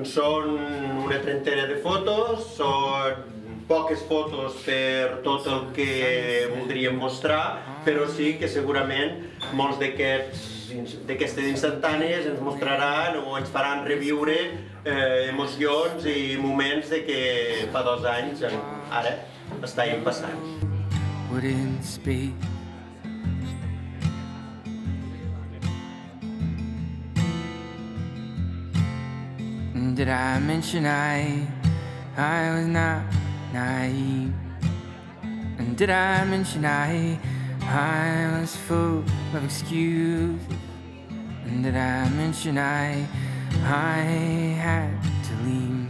Són una trentena de fotos, són poques fotos per tot el que voldríem mostrar, però sí que segurament molts d'aquestes instantànies ens mostraran o ens faran reviure emocions i moments de que fa 2 anys ara estàvem passant. Did I mention I was not naive? And did I mention I was full of excuses? And did I mention I had to leave?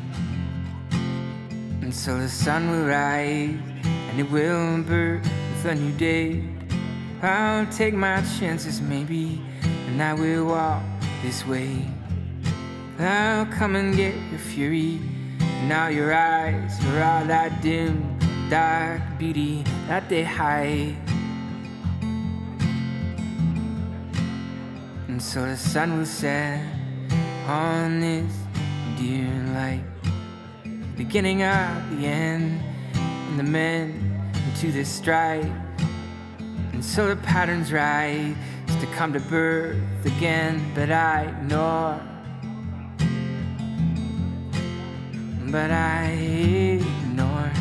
And so the sun will rise and it will birth with a new day. I'll take my chances maybe, and I will walk this way. I'll come and get your fury. Now your eyes are all that dim, dark beauty that they hide. And so the sun will set on this dear light, beginning of the end, and the men into this strife. And so the pattern's rise to come to birth again, but I ignore. But I ignore.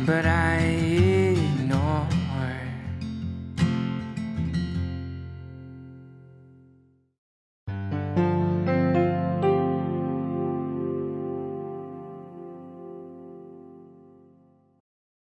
But I